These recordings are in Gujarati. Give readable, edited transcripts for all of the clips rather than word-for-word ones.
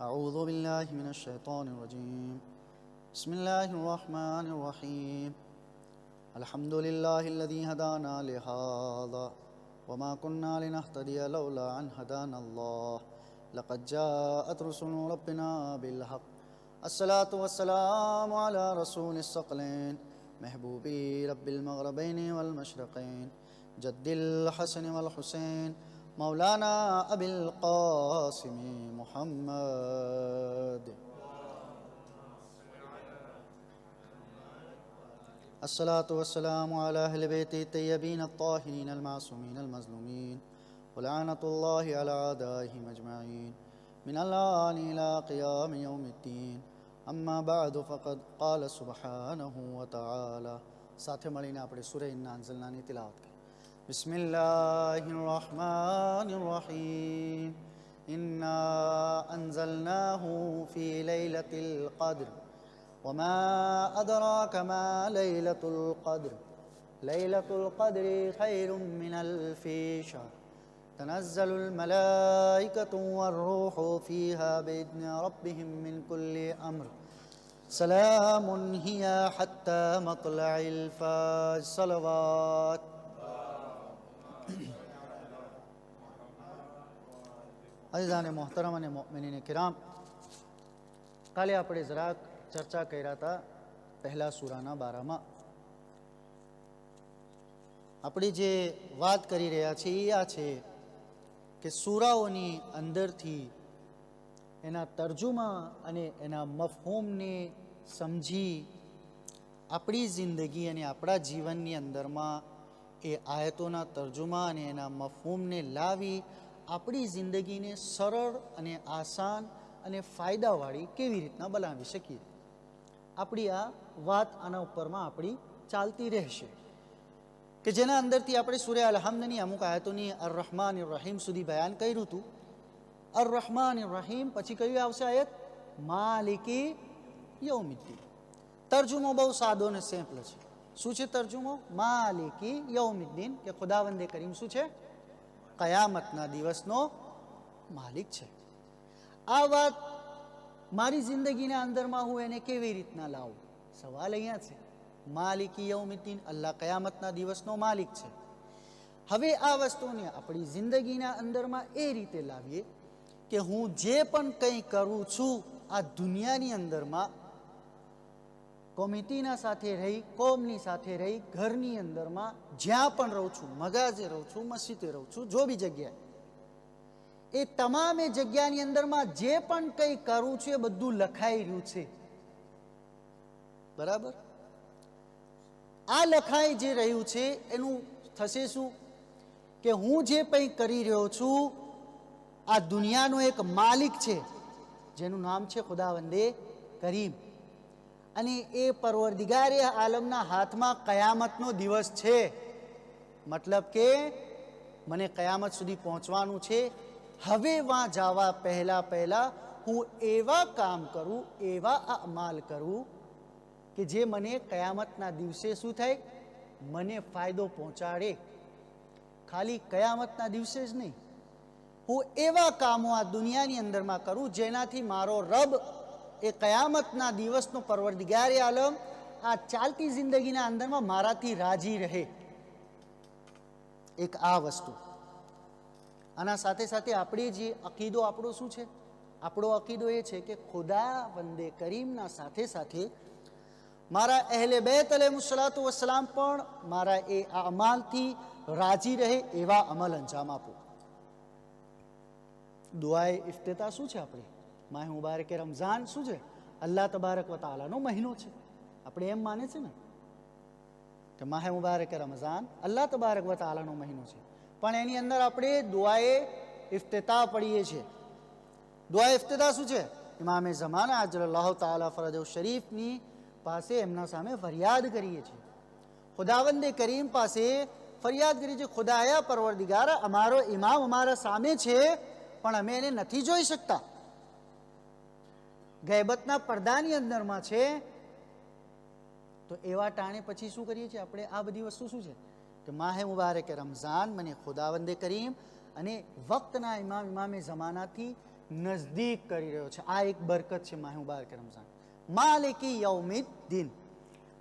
أعوذ بالله من الشيطان الرجيم بسم الله الرحمن الرحيم الحمد لله الذي هدانا لهذا وما كنا لنهتدي لولا أن هدانا الله لقد جاءت رسل ربنا بالحق الصلاة والسلام على رسول الثقلين محبوب رب المغربين والمشرقين جد الحسن والحسين مولانا أبي القاسم محمد الصلاة والسلام على أهل بيت الطيبين الطاهرين المعصومين المظلومين ولعنة الله على أعدائهم أجمعين من الآن إلى قيام يوم الدين أما بعد فقد قال سبحانه وتعالى સાથે મળીને આપણે સૂરા ઇન્ના અંઝલનાની તિલાવત કરીએ. બિસ્મિલ્લાહિર રહમાનિર રહીમ. ઇન્ના અંઝલનાહુ ફી લૈલતિલ qadr وما أدراك ما ليلة القدر ليلة القدر خير من ألف شهر تنزل الملائكة والروح فيها بإذن ربهم من كل أمر سلام هي حتى مطلع الفجر صلوات. અઝીઝાને મોહતરમ અને મોમિનીને કિરામ, કાલે આપણે જરાક ચર્ચા કર્યા હતા પહેલા સૂરાના બારામાં. આપણે જે વાત કરી રહ્યા છીએ એ આ છે કે સૂરાઓની અંદરથી એના તર્જુમા અને એના મફહૂમને સમજી આપણી જિંદગી અને આપણા જીવનની અંદરમાં એ આયતોના તર્જુમા અને એના મફહૂમને લાવી આપણી જિંદગીને સરળ અને આસાન અને ફાયદાવાળી કેવી રીતના બનાવી શકીએ. આપણી આ વાત આના ઉપરમાં આપણી ચાલતી રહેશે કે જેના અંદરથી આપણે સૂરા અલ-હમ્દની અમુક આયતોની અર રહમાન રહીમ સુધી બયાન કર્યું હતું. અર રહમાન રહીમ પછી કયું આવશે આયત? માલિકી યૌમિદ્દીન. તર્જુમો બહુ સાદો અને સિમ્પલ છે. શું છે તર્જુમો? માલિકી યૌમિદ્દીન, કે ખુદાવંદે કરીમ શું છે? કયામતના દિવસનો માલિક છે. આ વાત મારી જિંદગીના અંદરમાં હું એને કેવી રીતના લાવું? સવાલ અહીંયા છે. માલિકી યૌમિદ્દીન, અલ્લાહ કયામતના દિવસનો માલિક છે. હવે આ વસ્તુને આપણી જિંદગીના અંદરમાં એ રીતે લાવીએ કે હું જે પણ કંઈ કરું છું આ દુનિયાની અંદરમાં, કોમિટીના સાથે રહી, કોમની સાથે રહી, ઘરની અંદરમાં જ્યાં પણ રહું છું, મગાજે રહું છું, મસ્જિદે રહું છું, જો બી જગ્યાએ, એ તમામે જગ્યાની અંદરમાં જે પણ કંઈ કરું છું એ બધું લખાઈ રહ્યું છે. બરાબર? આ લખાઈ જે રહ્યું છે એનું થશે શું કે હું જે કંઈ કરી રહ્યો છું આ દુનિયાનો એક માલિક છે જેનું નામ છે ખુદાવંદે કરીમ, અને એ પરવરદિગારે આલમના હાથમાં કયામતનો દિવસ છે. મતલબ કે મને કયામત સુધી પહોંચવાનું છે. હવે વાં જવા પહેલાં હું એવા કામ કરું, એવા અમાલ કરું કે જે મને કયામતના દિવસે શું થાય? મને ફાયદો પહોંચાડે. ખાલી કયામતના દિવસે જ નહીં, હું એવા કામો આ દુનિયાની અંદરમાં કરું જેનાથી મારો રબ એ કયામતના દિવસનો પરવરદિગારે આલમ આ ચાલતી જિંદગીના અંદરમાં મારાથી રાજી રહે. એક આ વસ્તુ. આના સાથે સાથે આપણે જે અકીદો આપણો શું છે? આપણો અકીદો એ છે કે ખુદાવંદે કરીમના સાથે સાથે મારા અહેલે બેત અલૈહિસ્સલાતુ વસ્સલામ પણ મારા એ અમાલથી રાજી રહે એવા અમલ અંજામ આપો. દુઆએ ઇફ્તિતા શું છે? આપણે માહ મુબારકે રમઝાન શું છે? અલ્લાહ તબારક વ તઆલાનો મહિનો છે. આપણે એમ માને છે ને કે માહ મુબારકે રમઝાન અલ્લાહ તબારક વ તઆલાનો મહિનો છે, પણ એની અંદર આપણે દુઆએ ઇફ્તિતા પડીએ છીએ. દુઆએ ઇફ્તિતા શું છે? ઇમામે ઝમાના અજલલ્લાહુ તઆલા ફરજહુ શરીફની પાસે એમના સામે ફરિયાદ કરીએ છીએ. ખુદાવંદે કરીમ પાસે ફરિયાદ કરીએ છીએ, ખુદાયા પરવરદિગારા, અમારો ઇમામ અમારા સામે છે પણ અમે એને નથી જોઈ શકતા, ગૈબતના પડદાની અંદરમાં છે. તો એવા ટાણે પછી શું કરીએ છીએ આપણે? આ બધી વસ્તુ શું છે કે માહે મુબારકે રમઝાન મને ખુદાવંદે કરીમ અને વક્તના ઇમામે ઝમાનાથી નજદીક કરી રહ્યો છે. આ એક બરકત છે માહ મુબારક રમઝાન. માલિકી યૌમિદ્દીન.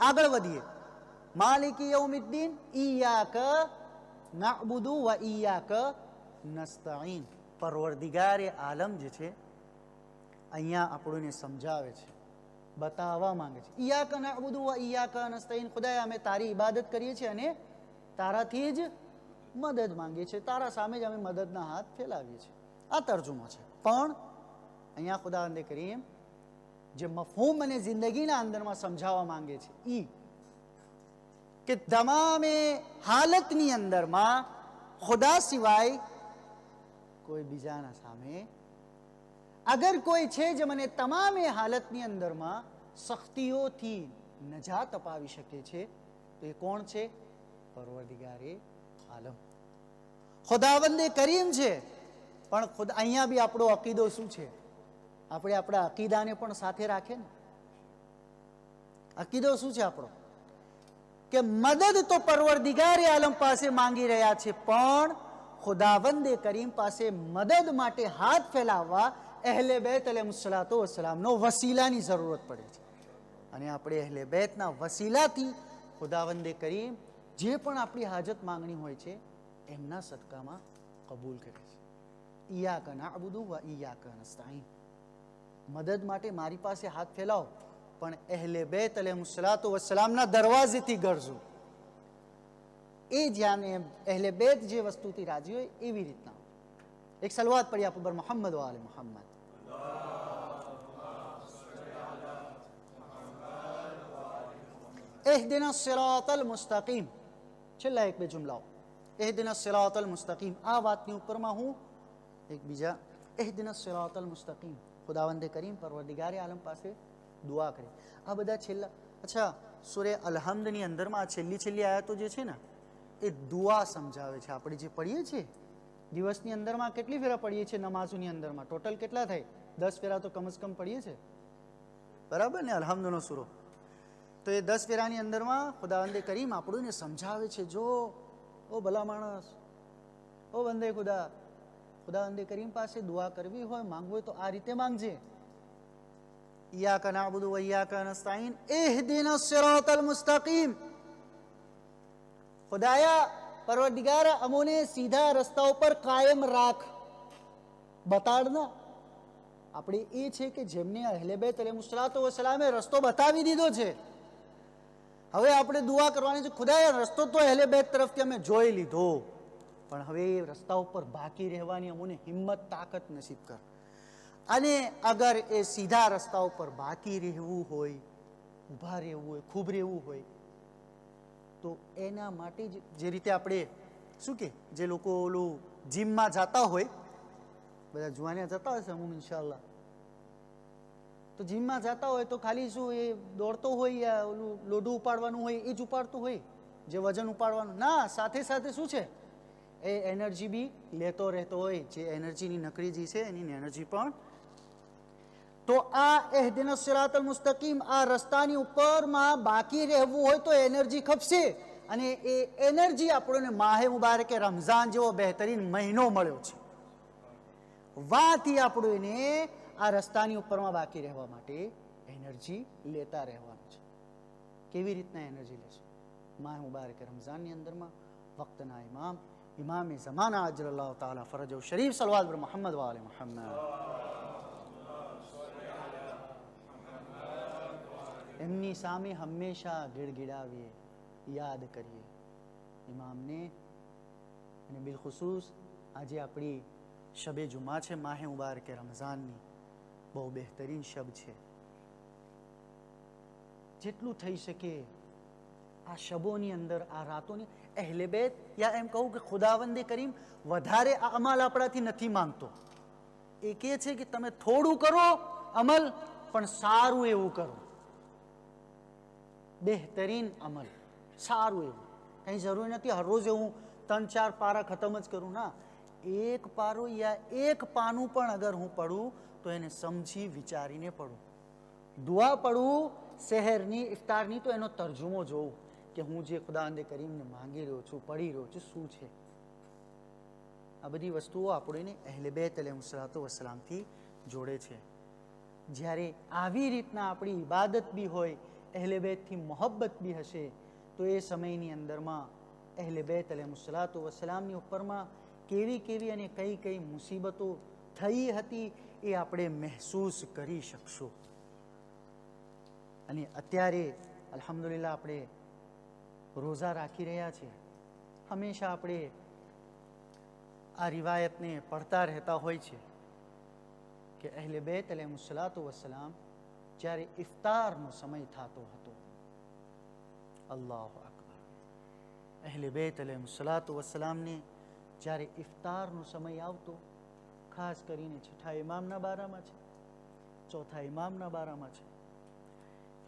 આગળ વધીએ. માલિકી યૌમિદ્દીન ઈયાક નઅબુદુ વ ઈયાક નસ્તઈન. પરવરદિગારે આલમ જે છે અહીંયા આપણને સમજાવે છે, બતાવવા માંગે છે. ઈયાક નઅબુદુ વ ઈયાક નસ્તઈન. ખુદાએ અમે તારી ઇબાદત કરીએ છીએ અને તારાથી જ મદદ માંગીએ છીએ, તારા સામે જ અમે મદદના હાથ ફેલાવીએ છીએ. આ તર્જુમો છે. પણ અહીંયા ખુદાવંદે કરીમ જે મફહૂમ અને જિંદગીના અંદરમાં સમજાવવા માંગે છે ઈ કે તમામે હાલતની અંદરમાં ખુદા સિવાય કોઈ બીજાના સામે અગર કોઈ છે જે મને તમામે હાલતની અંદરમાં સખ્તીઓથી નજાત અપાવી શકે છે તો એ કોણ છે? પરવરદિગારે આલમ, ખુદાવંદે કરીમ છે. પણ ખુદ અહીંયા બી આપણો અકીદો શું છે? આપણે આપણા અકીદાને પણ સાથે રાખે ને. અકીદો શું છે આપણો? કે મદદ તો પરવરદિગારે આલમ પાસે માંગી રહ્યા છે, પણ ખુદાવંદે કરીમ પાસે મદદ માટે હાથ ફેલાવવા અહેલે બેત અલૈહિસ્સલાતુ વસ્સલામનો વસીલાની જરૂરત પડે છે. અને આપણે અહેલે બેતના વસીલાથી ખુદાવંદે કરીમ જે પણ આપણી હાજત માંગણી હોય છે એમના સદકામાં કબૂલ કરે છે. ઈયાક નઅબુદુ વ ઈયાક નસ્તઈન. મદદ માટે મારી પાસે હાથ ફેલાવો, પણ અહેલે બેત અલૈહિસ્સલાતુ વસ્સલામના દરવાજેથી ગરજો. એ જ્યાં અહેલે બેત જે વસ્તુથી રાજી હોય એવી રીતના. એક સલવાત પડી આપ ઉપર મોહમ્મદ વ આલે મોહમ્મદ. اهدنا الصراط المستقيم. છેલ્લા એક બે જુમલાઓ. اهدنا الصراط المستقيم. આ વાતની ઉપરમાં હું એક બીજા اهدنا الصراط المستقيم ખુદાવંદે કરીમ પરવરદિગારે આલમ પાસે દુઆ કરે. આ બધા છેલ્લા. અચ્છા, સૂરે અલહમ્દની અંદરમાં છેલ્લી આયતો જે છે ને એ દુઆ સમજાવે છે. આપણે જે પઢીએ છીએ દિવસની અંદરમાં કેટલી ફેરા પઢીએ છીએ નમાઝોની અંદરમાં? ટોટલ કેટલા થાય? 10 ફેરા તો કમ સે કમ પઢીએ છીએ, બરાબર ને? અલહમ્દનો સૂરો. તો એ 10 ફેરાની અંદરમાં ખુદાવંદે કરીમ આપણને સમજાવે છે, જો ઓ ભલા માણસ, ઓ બંદે ખુદા, ખુદાવંદે કરીમ પાસે દુઆ કરવી હોય, માંગવું હોય તો આ રીતે માંગજે. ઈયાક નઅબુદુ વ ઈયાક નસ્તઈન ઇહદિના સિરાતલ મુસ્તકીમ. ખુદાયા પરવરદિગારા અમોને સીધા રસ્તા ઉપર કાયમ રાખ, બતાડના. આપણે એ છે કે જેમને અહેલે બેત અલૈહિસ્સલાતુ વસ્સલામે રસ્તો બતાવી દીધો છે. હવે આપણે દુઆ કરવાની છે, ખુદાયા રસ્તો તો અહેલે બેત તરફથી અમે જોઈ લીધો, પણ હવે એ રસ્તા ઉપર બાકી રહેવાની અમને હિંમત તાકાત નસીબ કર. અને અગર એ સીધા રસ્તા ઉપર બાકી રહેવું હોય, ઊભા રહેવું હોય, ખૂબ રહેવું હોય, તો એના માટે જે રીતે આપણે શું કે જે લોકો ઓલું જીમમાં જતા હોય, બધા જુવાનિયા જતા હશે અમુક ઇન્શાઅલ્લાહ, તો જીમમાં જતા હોય તો ખાલી શું એ દોડતો હોય યા ઓલું લોઢું ઉપાડવાનું હોય એ જ ઉપાડતું હોય, જે વજન ઉપાડવાનું ના, સાથે સાથે શું છે એ એનર્જી બી લેતો રહેતો હોય, જે એનર્જીની નકરી જે છે એની એનર્જી પણ. તો આ એહદિના સિરાતલ મુસ્તકીમ, આ રસ્તાની ઉપરમાં બાકી રહેવું હોય તો એનર્જી ખપશે, અને એ એનર્જી આપણને માહે મુબારકે રમઝાન જેવો બહેતરીન મહિનો મળ્યો છે. વાથી આપણને આ રસ્તાની ઉપરમાં બાકી રહેવા માટે એનર્જી લેતા રહેવાનું છે. કેવી રીતના એનર્જી લેશું? માહ મુબારકે રમઝાનની અંદરમાં વક્તના ઇમામે ઝમાના અજરલ્લાહુ તાલા ફરજો શરીફ સલવાત પર મોહમ્મદ વ આલે મોહમ્મદ. એમની સામે હંમેશા ગીડગીડાવીએ, યાદ કરીએ ઇમામને. અને બિલખુસૂસ આજે આપણી શબે જુમા છે, માહે મુબારકે રમઝાનની બહુ બહેતરીન શબ છે. જેટલું થઈ શકે આ શબોની અંદર, આ રાતોની અહેલે બેત, યા એમ કહું કે ખુદાવંદે કરીમ વધારે આ અમલ આપણાથી નથી માંગતો. એ કહે છે કે તમે થોડું કરો અમલ, પણ સારું એવું કરો, બહેતરીન અમલ, સારું એવું. કંઈ જરૂરી નથી હરરોજ હું 3-4 પારા ખતમ જ કરું, ના. એક પારો યા એક પાનું પણ અગર હું પડું તો એને સમજી વિચારીને પડું. દુઆ પડું સહેરની ઇફતારની તો એનો તર્જુમો જોઉં કે હું જે ખુદાવંદે કરીમને માંગી રહ્યો છું, પડી રહ્યો છું, શું છે. આ બધી વસ્તુઓ આપણને અહેલે બેત અલૈહિસ્સલાતુ વસ્સલામથી જોડે છે. જ્યારે આવી રીતના આપણી ઇબાદત બી હોય, અહેલે બેતથી મોહબ્બત બી હશે, તો એ સમયની અંદરમાં અહેલે બેત અલૈહિસ્સલાતુ વસ્સલામની ઉપરમાં કેવી કેવી અને કઈ કઈ મુસીબતો થઈ હતી એ આપણે મહેસૂસ કરી શકશું. અને અત્યારે અલ્હમ્દુલિલ્લાહ આપણે રોઝા રાખી રહ્યા છીએ. હંમેશા આપણે આ રિવાયતને પડતા રહેતા હોય છે કે અહેલે બેત અલૈહિસ્સલાતુ વસ્સલામ જ્યારે ઇફતારનો સમય થતો હતો, અલ્લાહુ અકબર, અહેલે બેત અલૈહિસ્સલાતુ વસ્સલામને જ્યારે ઇફતારનો સમય આવતો, ખાસ કરીને છઠ્ઠા ઇમામના બારામાં છે, ચોથા ઇમામના બારામાં છે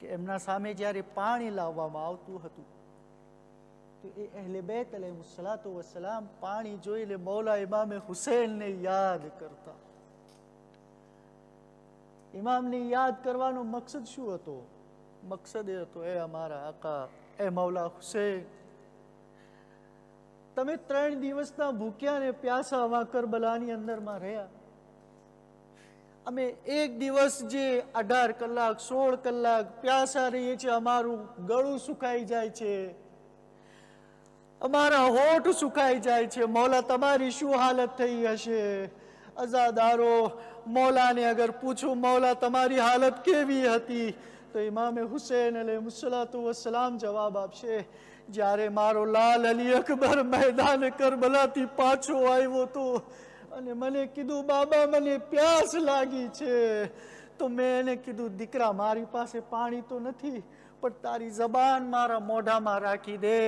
કે એમના સામે જ્યારે પાણી લાવવામાં આવતું હતું તો એ અહેલે બેત અલૈહિસ્સલાતુ વસ્સલામ પાણી જોઈને મૌલા ઇમામે હુસૈનને યાદ કરતા. ઇમામને યાદ કરવાનો મકસદ શું હતો? મકસદ એ હતો, એ અમારા આકા, એ મૌલા હુસૈન, તમે 3 દિવસના ભૂખ્યા ને પ્યાસા માં કરબલાની અંદરમાં રહ્યા. અમે એક દિવસ જે 18 કલાક 16 કલાક પ્યાસા રહીએ છીએ, અમારું ગળું સુકાઈ જાય છે, અમારા હોઠ સુકાઈ જાય છે. મૌલા તમારી શું હાલત થઈ હશે? અઝાદારો, મૌલાને અગર પૂછું મૌલા તમારી હાલત કેવી હતી, તો ઇમામે હુસૈન અલૈહિસ્સલાતુ વસ્સલામ જવાબ આપશે, જ્યારે મારો લાલ અલી અકબર મેદાન કરબલાથી પાછો આવ્યો તો અને મને કીધું બાબા મને પ્યાસ લાગી છે, તો મેં એને કીધું દીકરા મારી પાસે પાણી તો નથી, પણ તારી જબાન મારા મોઢામાં રાખી દે.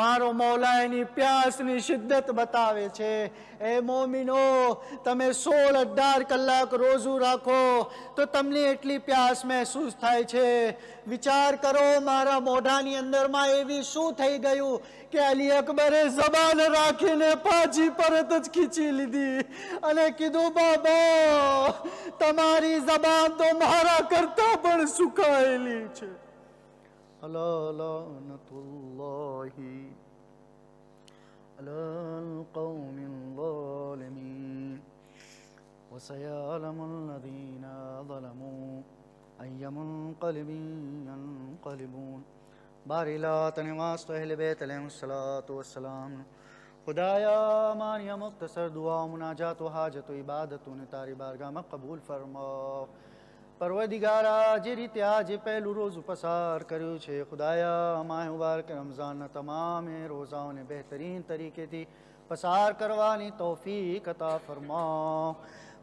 મારો મૌલા એની પ્યાસની શિદ્દત બતાવે છે. એ મોમિનો, તમે 16-18 કલાક રોઝું રાખો તો તમને એટલી પ્યાસ મહેસૂસ થાય છે. વિચાર કરો, મારા મોઢાની અંદરમાં એવી શું થઈ ગયું કે અલી અકબરે જબાન રાખીને પાછી પરત જ ખીચી લીધી અને કીધું બાબા તમારી જબાન તો મારા કરતા પણ સુકાયેલી છે. અલા લાનતુલ્લાહી અલલ કૌમિલ ઝાલિમીન વસયઅલમુલ લઝીના ઝલમૂ અય્ય મુન્કલિબિન યન્કલિબૂન. બારીલા તને વાસ્તો અહેલે બેત અલૈહિસ્સલાતુ વસ્સલામ, ખુદાયા મારી મુખ્તસર દુઆ મુનાજાત હાજત ઇબાદતો ને તારી બારગાહમાં કબૂલ ફરમાવ. પરવદિગારા, જે રીતે આજે પહેલું રોઝું પસાર કર્યું છે, ખુદાયા માહ મુબારક રમઝાનના તમામ રોઝાઓને બહેતરીન તરીકેથી પસાર કરવાની તૌફીક અતા ફરમાવ.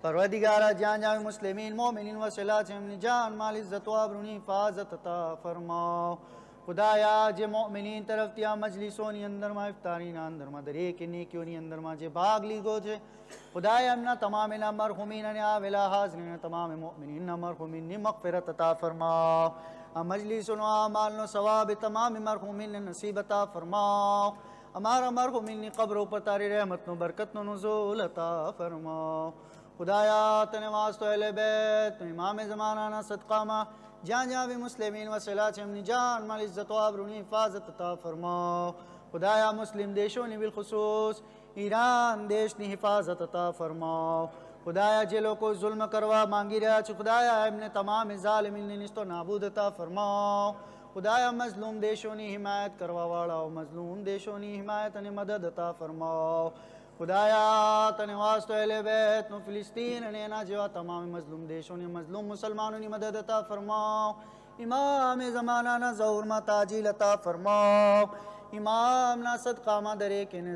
પરવદિગારા, જ્યાં જ્યાં મુસ્લિમીન મોમિનીન વસેલા છે એમની જાન માલ ઇઝ્ઝત વ આબરૂની હિફાઝત અતા ફરમાવ. ખુદાયા, જે મોમિનીન તરફથી આ મજલિસોની અંદરમાં ઇફતારીના અંદરમાં દરેક નેકીઓની અંદરમાં જે ભાગ લીધો છે, ખુદાયા એમના તમામ મરહુમીન અને આવેલા હાજરીન તમામ મોમિનીનના મરહુમીનની મગફિરત અતા ફરમાવ. આ મજલિસોનો આમાલનો સવાબ તમામ મરહુમીનને નસીબ અતા ફરમાવ. અમારા મરહુમીનની કબ્રો પર તારી રહેમતનો બરકતનો નુઝૂલ અતા ફરમાવ. ખુદાયા, તને વાસ્તો અહેલે બેત ઇમામે ઝમાનાના સદકામાં જ્યાં જ્યાં બી મુસ્લિમીન વસેલા છે એમની જાન માલ ઇઝ્ઝત વ આબરૂની હિફાઝત અતા ફરમાવ. ખુદાયા, મુસ્લિમ દેશોની બિલખુસૂસ ઈરાન દેશની હિફાઝત અતા ફરમાવ. ખુદાયા, જે લોકો જુલ્મ કરવા માંગી રહ્યા છે, ખુદાયા એમને તમામ ઝાલિમીનને નિસ્તો નાબૂદ અતા ફરમાવ. ખુદાયા, મઝલૂમ દેશોની હિમાયત કરવા વાળાઓ મઝલૂમ દેશોની હિમાયત અને મદદ અતા ફરમાવ. ખુદાયા, તને વાસ્તો અહેલે બેતનું ફિલિસ્તીન અને એના જેવા તમામ મઝલૂમ દેશોની મઝલૂમ મુસલમાનોની મદદ અતા ફરમાવ. ઇમામે ઝમાનાના ઝહુરમાં તાજીલ અતા ફરમાવ. ઇમામના સદકામાં દરેકને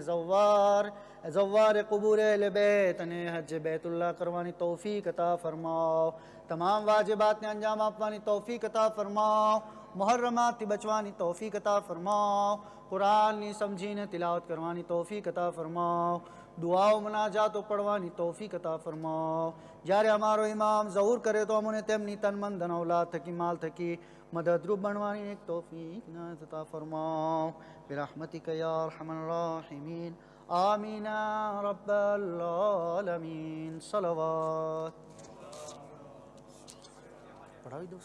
ઝવ્વારે કબૂર અહેલે બેત અને હજ્જે બેતુલ્લાહ કરવાની તૌફીક અતા ફરમાવ. તમામ વાજિબાતને અંજામ આપવાની તૌફીક અતા ફરમાવ. મુહર્રમાતથી બચવાની તૌફીક અતા ફરમાવ. કુરાનની સમજીને તિલાવત કરવાની તૌફીક અતા ફરમાવ. દુઆઓ મુનાજાતો પડવાની તૌફીક અતા ફરમાવ. જ્યારે અમારો ઇમામ ઝહુર કરે તો અમને તેમની તન મન ધન ઔલાદ થકી માલ થકી મદદરૂપ બનવાની એક તૌફીક અતા ફરમાવ. બિરહમતિક યા અરહમર રાહિમીન. આમીન રબ્બલ આલમીન. સલવાત પઢાવી દો.